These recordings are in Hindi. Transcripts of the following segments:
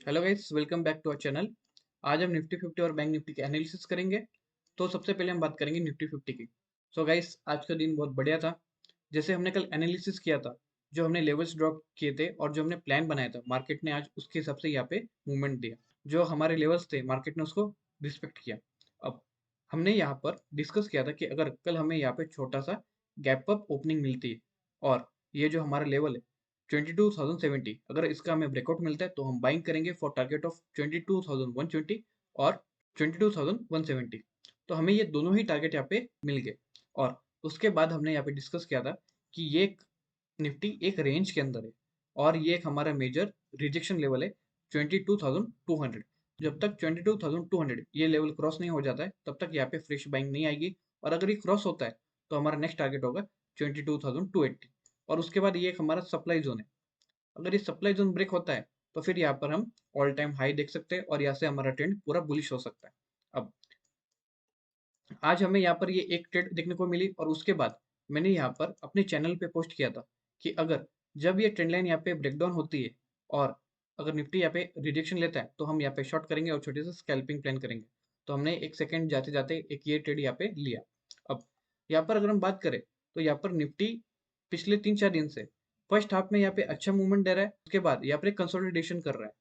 Hello guys, welcome back to our channel. आज हम निफ्टी 50 और बैंक निफ्टी के एनालिसिस करेंगे। तो सबसे पहले हम बात करेंगे निफ्टी 50 की। सो गाइस, आज का दिन बहुत बढ़िया था। जैसे हमने कल एनालिसिस किया था, जो हमने लेवल्स ड्रॉ किए थे और जो हमने प्लान बनाया था, मार्केट ने आज उसके हिसाब से यहाँ पे मूवमेंट दिया। जो हमारे लेवल्स थे, मार्केट ने उसको रिस्पेक्ट किया। अब हमने यहाँ पर डिस्कस किया था कि अगर कल हमें यहाँ पे छोटा सा गैप अप ओपनिंग मिलती है और ये जो हमारा लेवल है 22,070, अगर इसका हमें ब्रेकआउट मिलता है तो हम बाइंग करेंगे फॉर टारगेट ऑफ 22,120 और 22,170। तो हमें ये दोनों ही टारगेट यहाँ पे मिल गए। और उसके बाद हमने यहाँ पे डिस्कस किया था कि ये निफ्टी एक रेंज के अंदर है और ये एक हमारा मेजर रिजेक्शन लेवल है 22,200। जब तक 22,200 ये लेवल क्रॉस नहीं हो जाता है तब तक यहाँ पे फ्रेश बाइंग नहीं आएगी। और अगर ये क्रॉस होता है तो हमारा नेक्स्ट टारगेट होगा 22,280 और उसके बाद ये एक हमारा सप्लाई जोन है। अगर ये सप्लाई जोन ब्रेक होता है तो फिर यहाँ पर हम ऑल टाइम हाई देख सकते हैं और यहाँ से हमारा ट्रेंड पूरा बुलिश हो सकता है। अब आज हमें यहाँ पर ये एक ट्रेड देखने को मिली और उसके बाद मैंने यहाँ पर अपने चैनल पे पोस्ट किया था कि अगर जब ये ट्रेंड लाइन यहाँ पे ब्रेकडाउन होती है और अगर निफ्टी यहाँ पे रिजेक्शन लेता है तो हम यहाँ पे शॉर्ट करेंगे और छोटे से स्कैल्पिंग प्लान करेंगे। तो हमने एक सेकंड जाते जाते एक ये ट्रेड यहाँ पे लिया। अब यहाँ पर अगर हम बात करें तो यहाँ पर निफ्टी पिछले 3-4 दिन से फर्स्ट हाफ में यहाँ पे अच्छा मूवमेंट दे रहा है, उसके बाद यहाँ पे कंसोलिडेशन कर रहा है।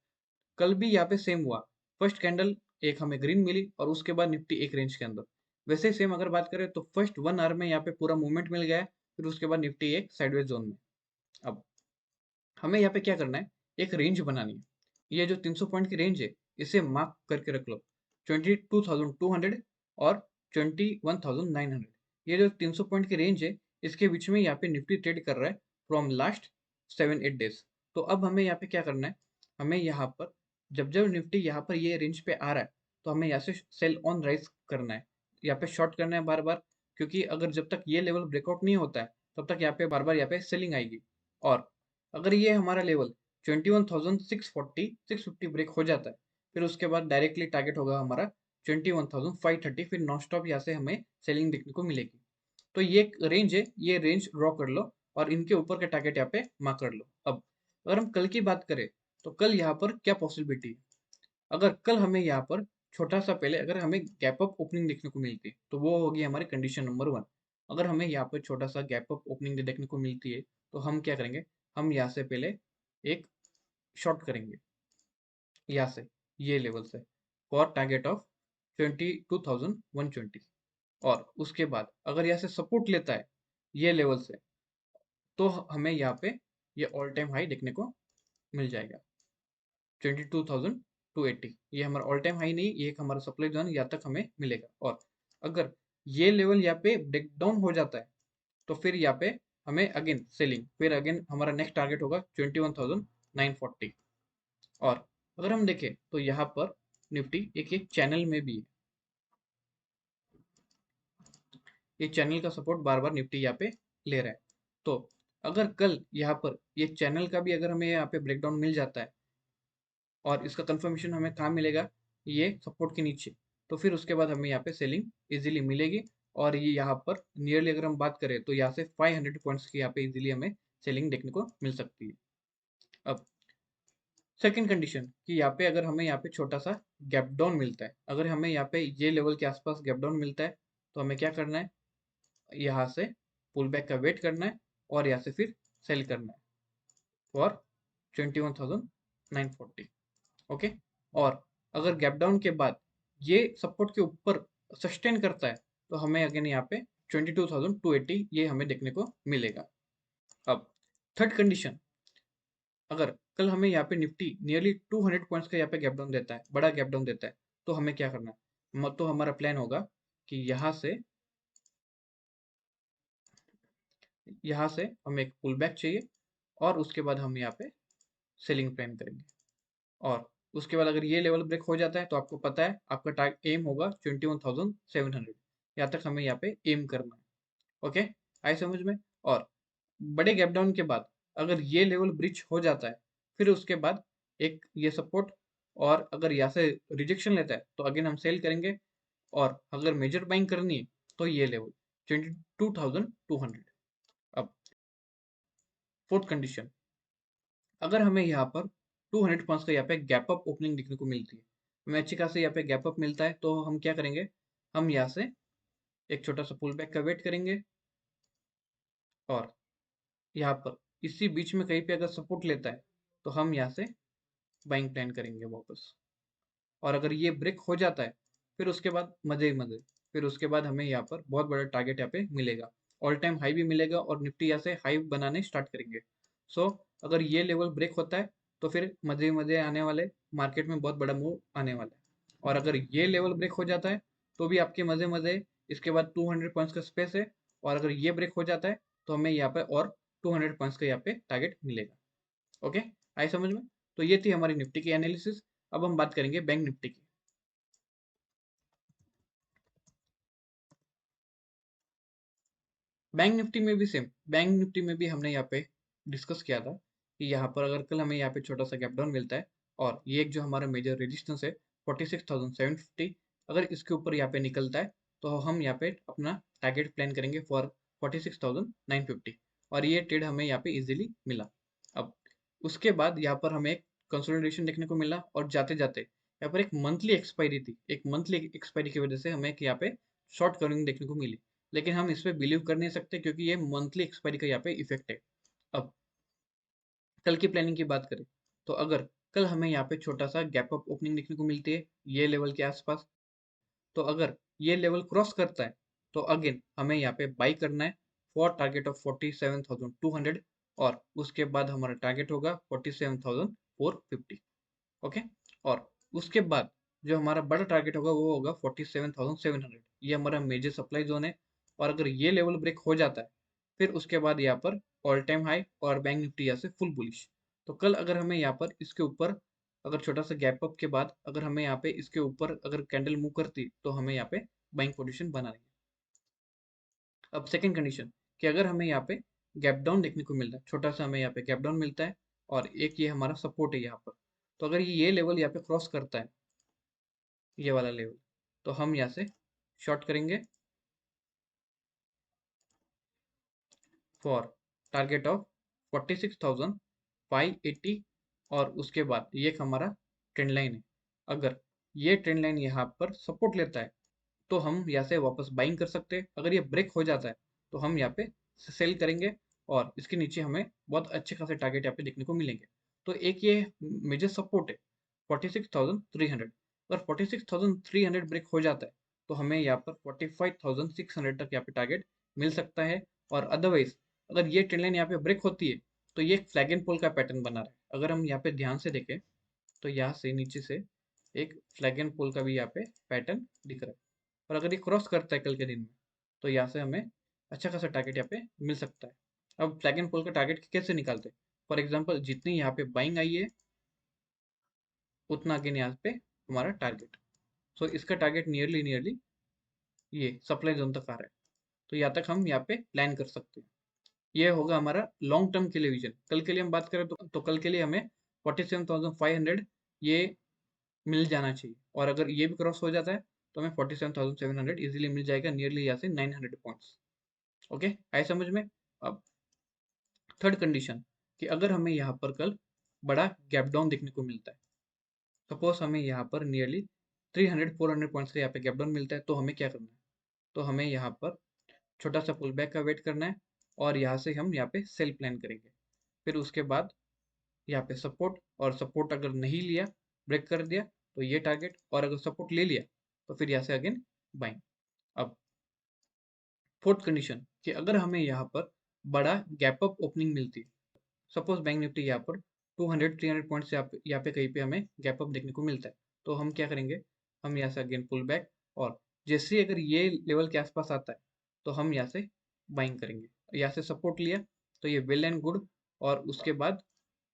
कल भी यहाँ पे सेम हुआ। फर्स्ट कैंडल एक हमें ग्रीन मिली और उसके बाद निफ्टी एक रेंज के अंदर। वैसे ही सेम अगर बात करें तो फर्स्ट 1 आवर में यहाँ पे पूरा मूवमेंट मिल गया है, फिर उसके बाद निफ्टी एक साइडवेज जोन में। अब हमें यहाँ पे क्या करना है, एक रेंज बनानी है। ये जो 300 पॉइंट की रेंज है इसे मार्क करके रख लो, 22,200 और 21,900। ये जो 300 पॉइंट की रेंज है इसके बीच में यहाँ पे निफ्टी ट्रेड कर रहा है फ्रॉम लास्ट 7-8 डेज। तो अब हमें यहाँ पे क्या करना है, हमें यहाँ पर जब जब निफ्टी यहाँ पर ये रेंज पे आ रहा है तो हमें यहाँ से सेल ऑन राइज करना है, यहाँ पे शॉर्ट करना है बार बार। क्योंकि अगर जब तक ये लेवल ब्रेकआउट नहीं होता है तब तक यहाँ पे बार बार यहाँ पे सेलिंग आएगी। और अगर ये हमारा लेवल 21,640 650 ब्रेक हो जाता है फिर उसके बाद डायरेक्टली टारगेट होगा हमारा 21,530। फिर नॉन स्टॉप यहाँ से हमें सेलिंग देखने को मिलेगी। तो ये एक रेंज है, ये रेंज ड्रॉ कर लो और इनके ऊपर के टारगेट यहाँ पे मार्क कर लो। अब अगर हम कल की बात करें तो कल यहाँ पर क्या पॉसिबिलिटी है, अगर कल हमें यहाँ पर छोटा सा पहले अगर हमें गैप अप ओपनिंग देखने को मिलती है तो वो होगी हमारी कंडीशन नंबर 1। अगर हमें यहाँ पर छोटा सा गैप अप ओपनिंग देखने को मिलती है तो हम क्या करेंगे, हम यहाँ से पहले एक शॉर्ट करेंगे यहाँ से, ये लेवल से फॉर टारगेट ऑफ 22,120। और उसके बाद अगर यहाँ से सपोर्ट लेता है ये लेवल से तो हमें यहाँ पे ये ऑल टाइम हाई देखने को मिल जाएगा 22,280। ये हमारा ऑल टाइम हाई नहीं, ये एक हमारा सप्लाई जोन यहाँ तक हमें मिलेगा। और अगर ये लेवल यहाँ पे ब्रेक डाउन हो जाता है तो फिर यहाँ पे हमें अगेन सेलिंग, फिर अगेन हमारा नेक्स्ट टारगेट होगा 21,940। और अगर हम देखें तो यहाँ पर निफ्टी एक एक चैनल में भी है, ये चैनल का सपोर्ट बार बार निफ्टी यहाँ पे ले रहा है। तो अगर कल यहाँ पर ये चैनल का भी अगर हमें यहाँ पे ब्रेकडाउन मिल जाता है और इसका कंफर्मेशन हमें कहाँ मिलेगा, ये सपोर्ट के नीचे, तो फिर उसके बाद हमें यहाँ पे सेलिंग इजीली मिलेगी। और ये यहाँ पर नियरली अगर हम बात करें तो यहाँ से 500 पॉइंट्स की यहाँ पे इजीली हमें सेलिंग देखने को मिल सकती है। अब सेकंड कंडीशन कि यहाँ पे अगर हमें यहाँ पे छोटा सा गैप डाउन मिलता है, अगर हमें यहाँ पे ये लेवल के आसपास गैप डाउन मिलता है तो हमें क्या करना है, यहाँ से पुल बैक का वेट करना है और यहाँ से फिर सेल करना है फॉर 21,940। ओके। और अगर गैप डाउन के बाद ये सपोर्ट के ऊपर सस्टेन करता है तो हमें अगेन यहाँ पे 22,280 ये हमें देखने को मिलेगा। अब थर्ड कंडीशन, अगर कल हमें यहाँ पे निफ्टी नियरली 200 पॉइंट्स का यहाँ पे गैप डाउन देता है, बड़ा गैप डाउन देता है, तो हमें क्या करना है, तो हमारा प्लान होगा कि यहाँ से हमें एक पुल बैक चाहिए और उसके बाद हम यहाँ पे सेलिंग प्लान करेंगे। और उसके बाद अगर ये लेवल ब्रेक हो जाता है तो आपको पता है आपका टारगेट एम होगा 21,700। यहाँ तक हमें यहाँ पे एम करना है। ओके, आई समझ में। और बड़े गैप डाउन के बाद अगर ये लेवल ब्रिज हो जाता है फिर उसके बाद एक ये सपोर्ट, और अगर यहाँ से रिजेक्शन लेता है तो अगेन हम सेल करेंगे। और अगर मेजर बाइंग करनी है तो ये लेवल 22,200। अब फोर्थ कंडीशन, अगर हमें यहाँ पर 200 पॉइंट्स का यहाँ पे गैप अप ओपनिंग देखने को मिलती है। हमें अच्छी खासी यहाँ पे गैप अप मिलता है, तो हम क्या करेंगे, हम यहाँ से एक छोटा सा पुल बैक का वेट करेंगे और यहाँ पर इसी बीच में कहीं पे अगर सपोर्ट लेता है तो हम यहाँ से बाइंग प्लान करेंगे वापस। और अगर ये ब्रेक हो जाता है फिर उसके बाद मजे ही मजे, फिर उसके बाद हमें यहाँ पर बहुत बड़ा टारगेट यहाँ पे मिलेगा, ऑल टाइम हाई भी मिलेगा और निफ्टी यहाँ से हाई बनाने स्टार्ट करेंगे। सो अगर ये लेवल ब्रेक होता है तो फिर मजे ही मजे आने वाले, मार्केट में बहुत बड़ा मूव आने वाला है। और अगर ये लेवल ब्रेक हो जाता है तो भी आपके मजे मजे, इसके बाद 200 पॉइंट्स का स्पेस है। और अगर ये ब्रेक हो जाता है तो हमें यहाँ पे और 200 पॉइंट्स का यहाँ पे टारगेट मिलेगा। ओके, आई समझ में? तो ये थी हमारी निफ्टी की एनालिसिस। अब हम बात करेंगे बैंक निफ्टी की। बैंक निफ्टी में भी सेम, बैंक निफ्टी में भी हमने यहाँ पे डिस्कस किया था कि यहाँ पर अगर कल हमें यहाँ पे छोटा सा गैप डाउन मिलता है और ये एक जो हमारा मेजर रेजिस्टेंस है 46,750, अगर इसके ऊपर यहाँ पे निकलता है तो हम यहाँ पे अपना टारगेट प्लान करेंगे फॉर 46,950 और ये ट्रेड हमें यहाँ पे इजीली मिला। अब उसके बाद यहाँ पर हमें एक कंसोलिडेशन देखने को मिला और जाते जाते यहाँ पर एक मंथली एक्सपायरी थी, एक मंथली एक्सपायरी की वजह से हमें एक यहाँ पे शॉर्ट कवरिंग देखने को मिली। लेकिन हम इस पे बिलीव कर नहीं सकते क्योंकि ये मंथली एक्सपायरी का यहाँ पे इफेक्ट है। अब कल की प्लानिंग की बात करें तो अगर कल हमें यहाँ पे छोटा सा गैप अप ओपनिंग देखने को मिलती है ये लेवल के आसपास, तो अगर ये लेवल क्रॉस करता है तो अगेन हमें यहाँ पे बाई करना है फॉर टारगेट ऑफ 47,200 और उसके बाद हमारा टारगेट होगा 47,450। ओके, और उसके बाद जो हमारा बड़ा टारगेट होगा वो होगा 47,700, ये हमारा मेजर सप्लाई जोन है। और अगर ये लेवल ब्रेक हो जाता है फिर उसके बाद यहाँ पर ऑल टाइम हाई और बैंक निफ्टी यहाँ से फुल बुलिश। तो कल अगर हमें यहाँ पर इसके ऊपर अगर छोटा सा गैप अप के बाद अगर हमें यहाँ पे इसके ऊपर अगर कैंडल मूव करती तो हमें यहाँ पे बाइंग पोजीशन बना लेंगे। अब सेकंड कंडीशन कि अगर हमें यहाँ पे गैप डाउन देखने को मिलता है, छोटा सा हमें यहाँ पे गैप डाउन मिलता है और एक ये हमारा सपोर्ट है यहाँ पर, तो अगर ये लेवल यहाँ पे क्रॉस करता है ये वाला लेवल तो हम यहाँ से शॉर्ट करेंगे फॉर टारगेट ऑफ 46,580 और उसके बाद ये एक हमारा ट्रेंड लाइन है। अगर ये ट्रेंड लाइन यहाँ पर सपोर्ट लेता है तो हम यहाँ से वापस बाइंग कर सकते हैं। अगर ये ब्रेक हो जाता है तो हम यहाँ पे सेल करेंगे और इसके नीचे हमें बहुत अच्छे खासे टारगेट यहाँ पे देखने को मिलेंगे। तो एक ये मेजर सपोर्ट है 46,300, अगर 46,300 ब्रेक हो जाता है तो हमें यहाँ पर 45,600 तक यहाँ पे टारगेट मिल सकता है। और अदरवाइज अगर ये ट्रेंड लाइन यहाँ पे ब्रेक होती है तो ये एक फ्लैग एंड पोल का पैटर्न बना रहा है। अगर हम यहाँ पे ध्यान से देखें तो यहाँ से नीचे से एक फ्लैग एंड पोल का भी यहाँ पे पैटर्न दिख रहा है। और अगर ये क्रॉस करता है कल के दिन में तो यहाँ से हमें अच्छा खासा टारगेट यहाँ पे मिल सकता है। अब फ्लैग एंड पोल का टारगेट कैसे निकालते हैं? फॉर एग्जाम्पल जितनी यहाँ पे बाइंग आई है उतना अगेन यहाँ पे हमारा टारगेट, सो इसका टारगेट नियरली नियरली ये सप्लाई जोन तक आ रहा है, तो यहाँ तक हम यहाँ पे प्लान कर सकते हैं। ये होगा हमारा लॉन्ग टर्म के लिए विजन। कल के लिए हम बात करें तो कल के लिए हमें 47,500 ये मिल जाना चाहिए और अगर ये भी क्रॉस हो जाता है तो हमें 47,700 इजीली मिल जाएगा, नियरली यहाँ से 900 पॉइंट्स। ओके, आए समझ में? अब थर्ड कंडीशन कि अगर हमें यहाँ पर कल बड़ा गैप डाउन देखने को मिलता है, सपोज हमें यहाँ पर नियरली 300-400 पॉइंट्स का यहाँ पे गैप डाउन मिलता है, तो हमें क्या करना है? तो हमें यहाँ पर छोटा सा पुल बैक का वेट करना है और यहाँ से हम यहाँ पे सेल प्लान करेंगे। फिर उसके बाद यहाँ पे सपोर्ट, और सपोर्ट अगर नहीं लिया, ब्रेक कर दिया तो ये टारगेट, और अगर सपोर्ट ले लिया तो फिर यहाँ से अगेन बाइंग। अब फोर्थ कंडीशन कि अगर हमें यहाँ पर बड़ा गैप अप ओपनिंग मिलती है, सपोज बैंक निफ्टी यहाँ पर 200-300 पॉइंट्स यहाँ पे कहीं पे हमें गैप अप देखने को मिलता है, तो हम क्या करेंगे, हम यहाँ से अगेन पुल बैक और जैसे ही अगर ये लेवल के आसपास आता है तो हम यहाँ से बाइंग करेंगे। यहाँ से सपोर्ट लिया तो ये वेल एंड गुड, और उसके बाद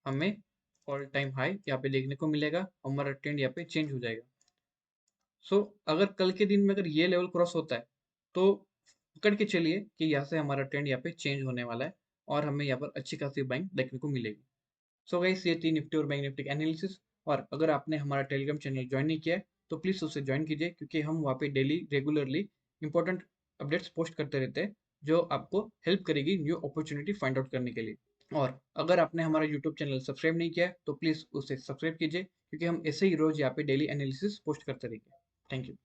हमें ऑल टाइम हाई यहाँ पे देखने को मिलेगा, हमारा ट्रेंड यहाँ पे चेंज हो जाएगा। सो अगर कल के दिन में अगर ये लेवल क्रॉस होता है तो पकड़ के चलिए कि यहाँ से हमारा ट्रेंड यहाँ पे चेंज होने वाला है और हमें यहाँ पर अच्छी खासी बाइंग देखने को मिलेगी। सो गाइस, ये थी निफ्टी और बैंक निफ्टी का एनालिसिस। और अगर आपने हमारा टेलीग्राम चैनल ज्वाइन नहीं किया है तो प्लीज़ उसे ज्वाइन कीजिए, क्योंकि हम वहाँ पे daily regularly important updates post करते रहते हैं जो आपको हेल्प करेगी न्यू अपॉर्चुनिटी फाइंड आउट करने के लिए। और अगर आपने हमारा यूट्यूब चैनल सब्सक्राइब नहीं किया है तो प्लीज़ उसे सब्सक्राइब कीजिए, क्योंकि हम ऐसे ही रोज़ यहाँ पे डेली एनालिसिस पोस्ट करते रहेंगे। Thank you.